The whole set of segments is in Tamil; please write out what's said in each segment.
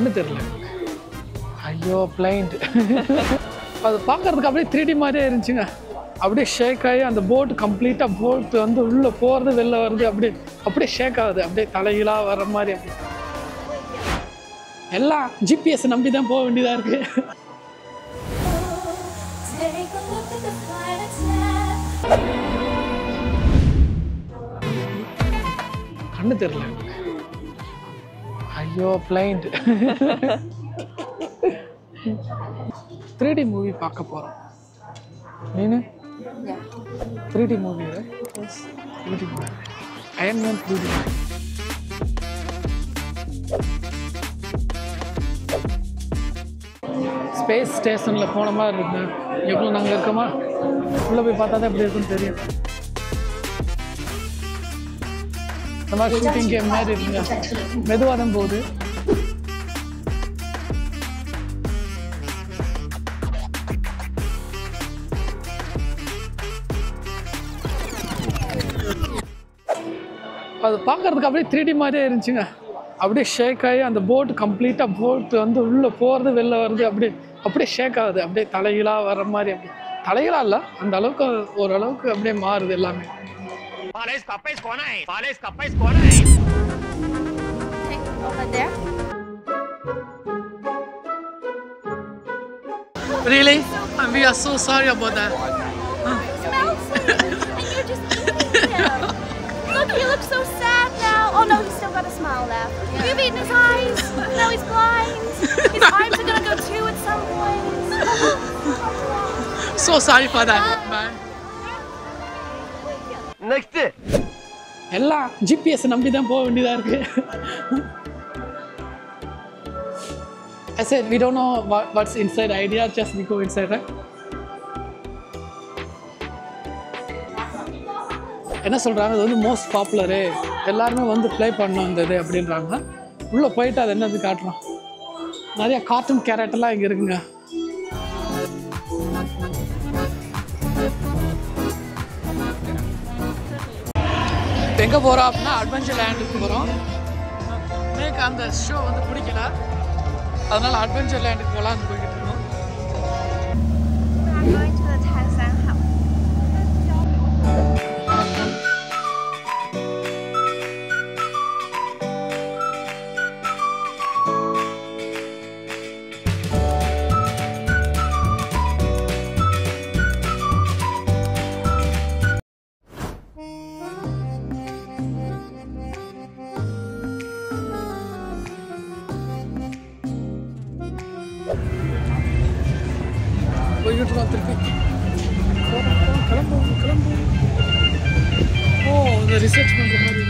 கண்ணு தெரியல. ஐயோ பிளைண்ட். அது பார்க்கறதுக்கு அப்படியே 3D மாதிரியே இருந்துச்சுங்க. அப்படியே ஷேக் ஆகி அந்த போட் கம்ப்ளீட்டாக போட் வந்து உள்ளே போகிறது வெளில வருது, அப்படியே ஷேக் ஆகுது, அப்படியே தலைகீழாக வர்ற மாதிரி. அப்படி எல்லாம் ஜிபிஎஸ் நம்பி தான் போக வேண்டியதாக இருக்குது. கண்ணு தெரியல. ஐயோ பிளைண்ட். 3D மூவி பார்க்க போகிறோம். நீனு 3D movie? 3D movie. Iron man 3D. Space ஸ்டேஷனில் போன மாதிரி இருக்குங்க. எவ்வளோ நாங்கள் இருக்கோமா, உள்ளே போய் பார்த்தா தான் எப்படி இருக்குன்னு தெரியும். இந்த மாதிரி ஷூட்டிங் கேம் மாதிரி இருக்குங்க. மெதுவாக தான் போகுது. அது பார்க்கறதுக்கு அப்படியே 3D மாதிரியே இருந்துச்சுங்க. அப்படியே ஷேக் ஆகி அந்த போட் கம்ப்ளீட்டாக போட் வந்து உள்ளே போகிறது வெளில வருது, அப்படியே ஷேக் ஆகுது, அப்படியே தலைகீழாக வர்ற மாதிரி. அப்படி தலைகீழாக இல்லை, அந்த அளவுக்கு ஓரளவுக்கு அப்படியே மாறுது எல்லாமே. Really? We are so sorry about that. Look, he looks so sad now. Oh no, he's still got a smile left. You've eaten his eyes. Now he's blind. His arms are gonna go too at some point. So sorry for that, man. Next. எல்லாம் ஜிபிஎஸ் நம்பி தான் போக வேண்டியதாக இருக்குது. I said we don't know what's inside idea, just we go inside, right? என்ன சொல்கிறாங்க, அது வந்து மோஸ்ட் பாப்புலரு, எல்லாருமே வந்து ப்ளே பண்ணோம் இந்த இது அப்படின்றாங்க. உள்ளே போயிட்டு அது என்னது காட்டுறோம். நிறைய கார்ட்டூன் கேரக்டர்லாம் இங்கே இருக்குங்க. எங்கே போகிறோம் அப்படின்னா அட்வென்ச்சர் லேண்டுக்கு போகிறோம். எனக்கு அந்த ஷோ வந்து பிடிக்கல, அதனால் அட்வென்ச்சர் லேண்டுக்கு போகலான்னு போய்கிட்டு இருக்கோம். போய்கிட்டு இருக்கோம் திருப்பி. கிளம்பு. ஓ, இந்த ரிசர்ச் பண்ணுற மாதிரி.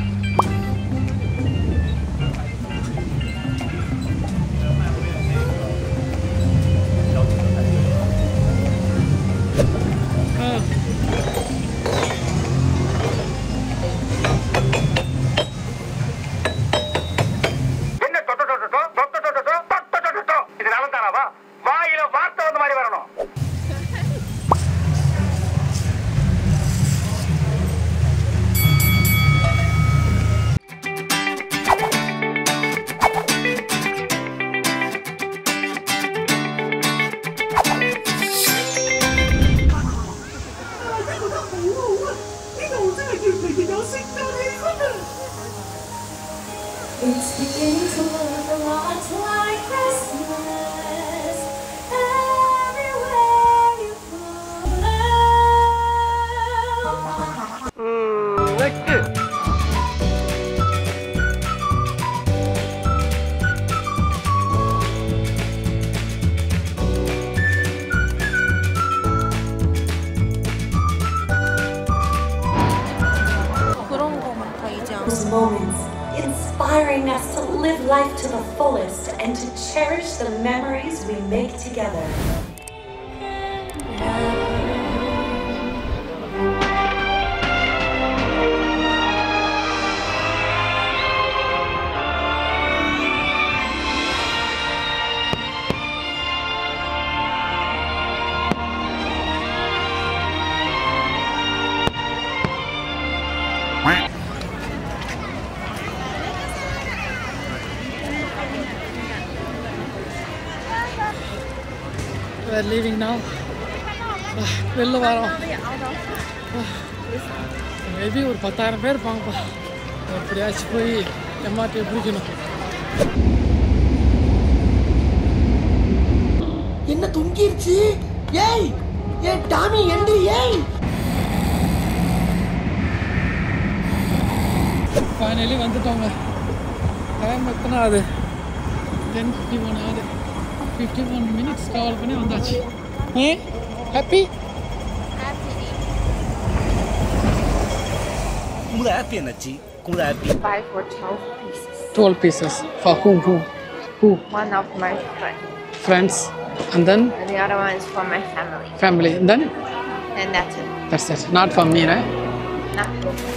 It's beginning to look a lot like Christmas everywhere you go. Next. Those moments inspiring us to live life to the fullest and to cherish the memories we make together. We are leaving now. வெளில வரோம். மேபி ஒரு 10,000 பேர் இருப்பாங்கப்பா. எப்படியாச்சும் போய் எம்ஆர்டியை பிடிக்கணும். என்ன தொங்கிருச்சு? ஏய் ஏய் டாமி எண்டு ஏய். ஃபைனலி வந்துட்டோங்க. டைம் எத்தனை ஆகுது? 10:51 ஆகுது. 51 minutes ட்ராவல் பண்ணி வந்தாச்சு. Happy? Kuda happy energy. Kuda happy. Buy for 12 pieces. 12 pieces. For whom? One of my friends. Friends. And then And the other one is for my family. family. And then And that's it. that's it. Not for me, right? Not for me.